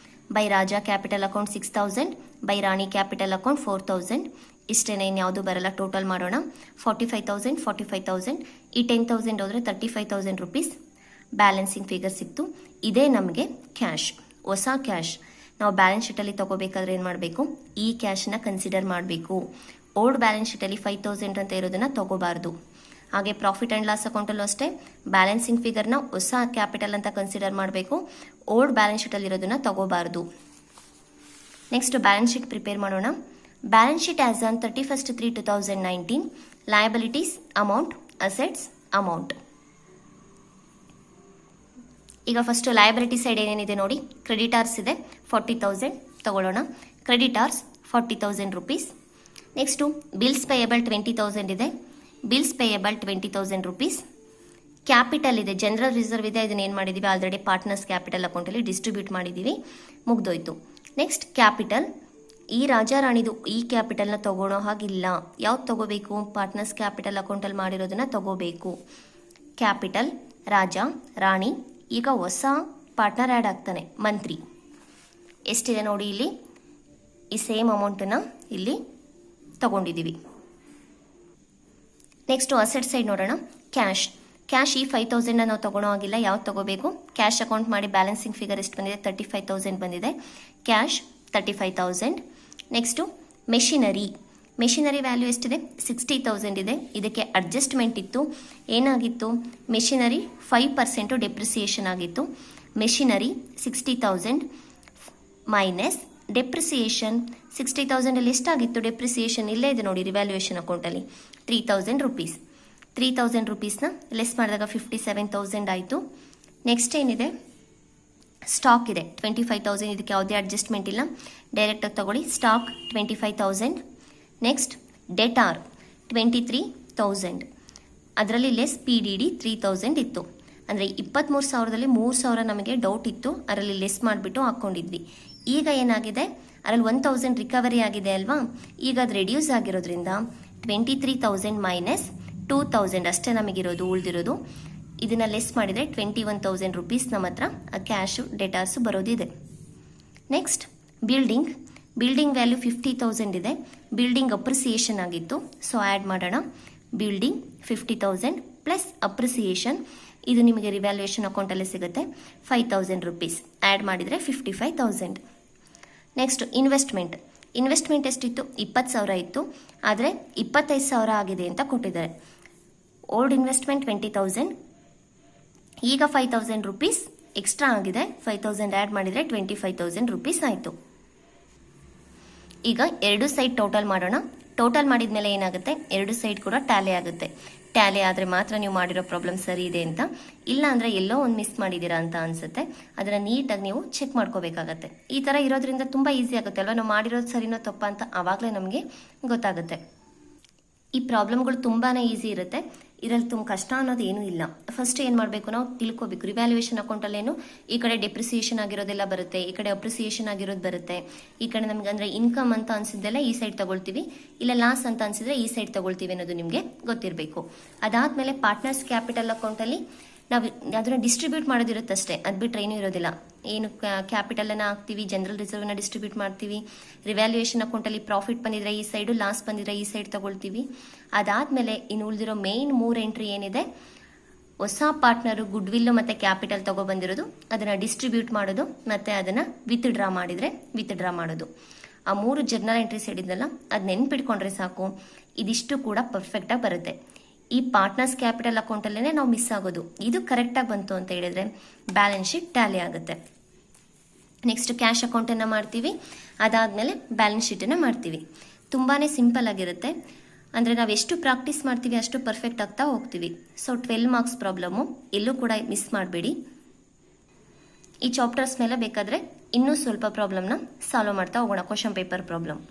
By Raja capital account 6,000, by Rani capital account 4,000. ಇಷ್ಟೇನೇ, ಇನ್ಯಾವುದು ಬರಲ್ಲ. ಟೋಟಲ್ ಮಾಡೋಣ. 45,000. ಈ 10,000 ಹೋದರೆ 35,000 ರುಪೀಸ್ ಬ್ಯಾಲೆನ್ಸಿಂಗ್ ಫಿಗರ್ ಸಿಕ್ತು. ಇದೇ ನಮಗೆ ಕ್ಯಾಶ್, ಹೊಸ ಕ್ಯಾಶ್. ನಾವು ಬ್ಯಾಲೆನ್ಸ್ ಶೀಟಲ್ಲಿ ತೊಗೋಬೇಕಾದ್ರೆ ಏನು ಮಾಡಬೇಕು? ಈ ಕ್ಯಾಶನ್ನ ಕನ್ಸಿಡರ್ ಮಾಡಬೇಕು. ಓಲ್ಡ್ ಬ್ಯಾಲೆನ್ಸ್ ಶೀಟಲ್ಲಿ 5,000 ಅಂತ ಇರೋದನ್ನು ತೊಗೋಬಾರ್ದು. ಹಾಗೆ ಪ್ರಾಫಿಟ್ ಆ್ಯಂಡ್ ಲಾಸ್ ಅಕೌಂಟಲ್ಲೂ ಅಷ್ಟೇ ಬ್ಯಾಲೆನ್ಸಿಂಗ್ ಫಿಗರ್ನ ಹೊಸ ಕ್ಯಾಪಿಟಲ್ ಅಂತ ಕನ್ಸಿಡರ್ ಮಾಡಬೇಕು. ಓಲ್ಡ್ ಬ್ಯಾಲೆನ್ಸ್ ಶೀಟಲ್ಲಿ ಇರೋದನ್ನು ತಗೋಬಾರ್ದು. ನೆಕ್ಸ್ಟ್ ಬ್ಯಾಲೆನ್ಸ್ ಶೀಟ್ ಪ್ರಿಪೇರ್ ಮಾಡೋಣ. Balance sheet as on 31/3/2019. Liabilities amount, assets amount. ಈಗ ಫಸ್ಟ್ ಲಯಬಿಲಿಟಿ ಸೈಡ್ ಏನೇನಿದೆ ನೋಡಿ. ಕ್ರೆಡಿಟಾರ್ಸ್ ಇದೆ 40,000 ತಗೊಳ್ಳೋಣ. Creditors 40,000 rupees. Next bills payable 20,000 ಇದೆ. Bills payable 20,000 rupees. ಕ್ಯಾಪಿಟಲ್ ಇದೆ, ಜನರಲ್ ರಿಸರ್ವ್ ಇದೆ. ಇದನ್ನ ಏನು ಮಾಡಿದ್ದೀವಿ? ಆಲ್ರೆಡಿ ಪಾರ್ಟ್ನರ್ಸ್ ಕ್ಯಾಪಿಟಲ್ ಅಕೌಂಟಲ್ಲಿ ಡಿಸ್ಟ್ರಿಬ್ಯೂಟ್ ಮಾಡಿದ್ದೀವಿ, ಮುಗ್ದೋಯ್ತು. Next capital. ಈ ರಾಜಾ ರಾಣಿದು ಈ ಕ್ಯಾಪಿಟಲ್ನ ತಗೊಳ್ಳೋ ಹಾಗಿಲ್ಲ. ಯಾವ್ದು ತಗೋಬೇಕು? ಪಾರ್ಟ್ನರ್ಸ್ ಕ್ಯಾಪಿಟಲ್ ಅಕೌಂಟಲ್ಲಿ ಮಾಡಿರೋದನ್ನ ತಗೋಬೇಕು. ಕ್ಯಾಪಿಟಲ್ ರಾಜಾ ರಾಣಿ. ಈಗ ಹೊಸ ಪಾರ್ಟ್ನರ್ ಆ್ಯಡ್ ಆಗ್ತಾನೆ, ಮಂತ್ರಿ. ಎಷ್ಟಿದೆ ನೋಡಿ ಇಲ್ಲಿ, ಈ ಸೇಮ್ ಅಮೌಂಟನ್ನು ಇಲ್ಲಿ ತಗೊಂಡಿದ್ದೀವಿ. ನೆಕ್ಸ್ಟು ಅಸೆಟ್ ಸೈಡ್ ನೋಡೋಣ. ಕ್ಯಾಶ್ ಈ 5,000 ನಾವು ತಗೊಳ್ಳೋ ಆಗಿಲ್ಲ. ಯಾವ್ದು ತಗೋಬೇಕು? ಕ್ಯಾಶ್ ಅಕೌಂಟ್ ಮಾಡಿ ಬ್ಯಾಲೆನ್ಸಿಂಗ್ ಫಿಗರ್ ಎಷ್ಟು ಬಂದಿದೆ? 35,000 ಬಂದಿದೆ. ಕ್ಯಾಶ್ 35,000. ನೆಕ್ಸ್ಟು ಮೆಷಿನರಿ ವ್ಯಾಲ್ಯೂ ಎಷ್ಟಿದೆ? 60,000 ಇದೆ. ಇದಕ್ಕೆ ಅಡ್ಜಸ್ಟ್ಮೆಂಟ್ ಇತ್ತು. ಏನಾಗಿತ್ತು? ಮೆಷಿನರಿ 5% ಡೆಪ್ರಿಸಿಯೇಷನ್ ಆಗಿತ್ತು. Machinery 60,000 minus depreciation. 60,000 ಎಷ್ಟಾಗಿತ್ತು ಡೆಪ್ರಿಸಿಯೇಷನ್? ಇಲ್ಲೇ ಇದೆ ನೋಡಿ ರಿವ್ಯಾಲ್ಯೂಯೇಷನ್ ಅಕೌಂಟಲ್ಲಿ 3,000 ರುಪೀಸ್. 3,000 ರುಪೀಸ್ನ ಲೆಸ್ ಮಾಡಿದಾಗ 57,000 ಆಯಿತು. ನೆಕ್ಸ್ಟ್ ಏನಿದೆ? ಸ್ಟಾಕ್ ಇದೆ 25,000. ಇದಕ್ಕೆ ಯಾವುದೇ ಅಡ್ಜಸ್ಟ್ಮೆಂಟ್ ಇಲ್ಲ, ಡೈರೆಕ್ಟಾಗಿ ತಗೊಳ್ಳಿ. ಸ್ಟಾಕ್ 25,000. Next debtor 23,000. ಅದರಲ್ಲಿ ಲೆಸ್ PDD 3,000 ಇತ್ತು. ಅಂದರೆ 23,000ದಲ್ಲಿ 3,000 ನಮಗೆ ಡೌಟ್ ಇತ್ತು, ಅದರಲ್ಲಿ ಲೆಸ್ ಮಾಡಿಬಿಟ್ಟು ಹಾಕ್ಕೊಂಡಿದ್ವಿ. ಈಗ ಏನಾಗಿದೆ? ಅದರಲ್ಲಿ 1,000 ರಿಕವರಿ ಆಗಿದೆ ಅಲ್ವಾ. ಈಗ ಅದು ರೆಡ್ಯೂಸ್ ಆಗಿರೋದ್ರಿಂದ 23,000 ಮೈನಸ್ 2,000 ಅಷ್ಟೇ ನಮಗಿರೋದು, ಉಳಿದಿರೋದು. ಇದನ್ನು ಲೆಸ್ ಮಾಡಿದರೆ 21,000 ರುಪೀಸ್ ನಮ್ಮ ಹತ್ರ ಕ್ಯಾಶು ಡೆಟಾರ್ಸು ಬರೋದಿದೆ. ನೆಕ್ಸ್ಟ್ ಬಿಲ್ಡಿಂಗ್ ವ್ಯಾಲ್ಯೂ 50,000 ಇದೆ. ಬಿಲ್ಡಿಂಗ್ ಅಪ್ರಿಸಿಯೇಷನ್ ಆಗಿತ್ತು, ಸೊ ಆ್ಯಡ್ ಮಾಡೋಣ. Building 50,000 plus appreciation. ಇದು ನಿಮಗೆ ರಿವ್ಯಾಲ್ಯೂಯೇಷನ್ ಅಕೌಂಟಲ್ಲೇ ಸಿಗುತ್ತೆ 5,000 ರುಪೀಸ್. ಆ್ಯಡ್ ಮಾಡಿದರೆ 55,000. ನೆಕ್ಸ್ಟ್ ಇನ್ವೆಸ್ಟ್ಮೆಂಟ್ ಎಷ್ಟಿತ್ತು? 20,000 ಇತ್ತು, ಆದರೆ 25,000 ಆಗಿದೆ ಅಂತ ಕೊಟ್ಟಿದ್ದಾರೆ. ಓಲ್ಡ್ ಇನ್ವೆಸ್ಟ್ಮೆಂಟ್ 20,000, ಈಗ 5,000 ರುಪೀಸ್ ಎಕ್ಸ್ಟ್ರಾ ಆಗಿದೆ. 5,000 ಆ್ಯಡ್ ಮಾಡಿದರೆ 25,000 ರುಪೀಸ್ ಆಯಿತು. ಈಗ ಎರಡು ಸೈಡ್ ಟೋಟಲ್ ಮಾಡೋಣ. ಟೋಟಲ್ ಮಾಡಿದ ಮೇಲೆ ಏನಾಗುತ್ತೆ? ಎರಡು ಸೈಡ್ ಕೂಡ ಟ್ಯಾಲಿ ಆಗುತ್ತೆ. ಟ್ಯಾಲಿ ಆದರೆ ಮಾತ್ರ ನೀವು ಮಾಡಿರೋ ಪ್ರಾಬ್ಲಮ್ ಸರಿ ಇದೆ ಅಂತ, ಇಲ್ಲ ಅಂದರೆ ಎಲ್ಲೋ ಒಂದು ಮಿಸ್ ಮಾಡಿದ್ದೀರಾ ಅಂತ ಅನಿಸುತ್ತೆ. ಅದನ್ನು ನೀಟಾಗಿ ನೀವು ಚೆಕ್ ಮಾಡ್ಕೋಬೇಕಾಗತ್ತೆ. ಈ ಥರ ಇರೋದ್ರಿಂದ ತುಂಬ ಈಸಿ ಆಗುತ್ತೆ ಅಲ್ವಾ, ನಾವು ಮಾಡಿರೋದು ಸರಿನೋ ತಪ್ಪ ಅಂತ ಆವಾಗಲೇ ನಮಗೆ ಗೊತ್ತಾಗುತ್ತೆ. ಈ ಪ್ರಾಬ್ಲಮ್ಗಳು ತುಂಬಾ ಈಸಿ ಇರುತ್ತೆ, ಇದರಲ್ಲಿ ತುಂಬ ಕಷ್ಟ ಅನ್ನೋದು ಏನೂ ಇಲ್ಲ. ಫಸ್ಟ್ ಏನು ಮಾಡಬೇಕು? ನಾವು ತಿಳ್ಕೊಬೇಕು. ರಿವ್ಯಾಲ್ಯೂಯೇಷನ್ ಅಕೌಂಟಲ್ಲೇನು ಈ ಕಡೆ ಡೆಪ್ರಿಸಿಯೇಷನ್ ಆಗಿರೋದೆಲ್ಲ ಬರುತ್ತೆ, ಈ ಕಡೆ ಅಪ್ರಿಸಿಯೇಷನ್ ಆಗಿರೋದು ಬರುತ್ತೆ. ಈ ಕಡೆ ನಮಗೆ ಅಂದರೆ ಇನ್ಕಮ್ ಅಂತ ಅನಿಸಿದ್ದೆಲ್ಲ ಈ ಸೈಡ್ ತಗೊಳ್ತೀವಿ, ಇಲ್ಲ ಲಾಸ್ ಅಂತ ಅನಿಸಿದ್ರೆ ಈ ಸೈಡ್ ತಗೊಳ್ತೀವಿ ಅನ್ನೋದು ನಿಮಗೆ ಗೊತ್ತಿರಬೇಕು. ಅದಾದಮೇಲೆ ಪಾರ್ಟ್ನರ್ಸ್ ಕ್ಯಾಪಿಟಲ್ ಅಕೌಂಟಲ್ಲಿ ನಾವು ಅದನ್ನು ಡಿಸ್ಟ್ರಿಬ್ಯೂಟ್ ಮಾಡೋದಿರುತ್ತಷ್ಟೇ, ಅದು ಬಿಟ್ಟರೆ ಏನೂ ಇರೋದಿಲ್ಲ. ಏನು ಕ್ಯಾಪಿಟಲನ್ನು ಹಾಕ್ತೀವಿ, ಜನರಲ್ ರಿಸರ್ವ್ನ ಡಿಸ್ಟ್ರಿಬ್ಯೂಟ್ ಮಾಡ್ತೀವಿ, ರಿವ್ಯಾಲ್ಯೂಯೇಷನ್ ಅಕೌಂಟಲ್ಲಿ ಪ್ರಾಫಿಟ್ ಬಂದಿದ್ರೆ ಈ ಸೈಡು, ಲಾಸ್ ಬಂದಿದ್ರೆ ಈ ಸೈಡ್ ತಗೊಳ್ತೀವಿ. ಅದಾದಮೇಲೆ ಇನ್ನು ಉಳಿದಿರೋ ಮೇನ್ 3 ಎಂಟ್ರಿ ಏನಿದೆ, ಹೊಸ ಪಾರ್ಟ್ನರು ಗುಡ್ ವಿಲ್ಲು ಮತ್ತು ಕ್ಯಾಪಿಟಲ್ ತೊಗೊಬಂದಿರೋದು, ಅದನ್ನು ಡಿಸ್ಟ್ರಿಬ್ಯೂಟ್ ಮಾಡೋದು, ಮತ್ತು ಅದನ್ನು ವಿತ್ಡ್ರಾ ಮಾಡಿದರೆ ವಿತ್ಡ್ರಾ ಮಾಡೋದು. ಆ 3 ಜರ್ನಲ್ ಎಂಟ್ರೀಸ್ ಹೇಳಿದ್ನಲ್ಲ, ಅದು ನೆನ್ಪಿಟ್ಕೊಂಡ್ರೆ ಸಾಕು, ಇದಿಷ್ಟು ಕೂಡ ಪರ್ಫೆಕ್ಟಾಗಿ ಬರುತ್ತೆ. ಈ ಪಾರ್ಟ್ನರ್ಸ್ ಕ್ಯಾಪಿಟಲ್ ಅಕೌಂಟಲ್ಲೇ ನಾವು ಮಿಸ್ ಆಗೋದು. ಇದು ಕರೆಕ್ಟಾಗಿ ಬಂತು ಅಂತ ಹೇಳಿದರೆ ಬ್ಯಾಲೆನ್ಸ್ ಶೀಟ್ ಟ್ಯಾಲಿ ಆಗುತ್ತೆ. ನೆಕ್ಸ್ಟ್ ಕ್ಯಾಶ್ ಅಕೌಂಟನ್ನು ಮಾಡ್ತೀವಿ, ಅದಾದಮೇಲೆ ಬ್ಯಾಲೆನ್ಸ್ ಶೀಟನ್ನು ಮಾಡ್ತೀವಿ. ತುಂಬಾ ಸಿಂಪಲ್ ಆಗಿರುತ್ತೆ. ಅಂದರೆ ನಾವು ಎಷ್ಟು ಪ್ರಾಕ್ಟೀಸ್ ಮಾಡ್ತೀವಿ ಅಷ್ಟು ಪರ್ಫೆಕ್ಟ್ ಆಗ್ತಾ ಹೋಗ್ತೀವಿ. ಸೊ 12 ಮಾರ್ಕ್ಸ್ ಪ್ರಾಬ್ಲಮ್ಮು, ಎಲ್ಲೂ ಕೂಡ ಮಿಸ್ ಮಾಡಬೇಡಿ. ಈ ಚಾಪ್ಟರ್ಸ್ ಮೇಲೆ ಬೇಕಾದರೆ ಇನ್ನೂ ಸ್ವಲ್ಪ ಪ್ರಾಬ್ಲಮ್ನ ಸಾಲ್ವ್ ಮಾಡ್ತಾ ಹೋಗೋಣ, ಕ್ವಶನ್ ಪೇಪರ್ ಪ್ರಾಬ್ಲಮ್.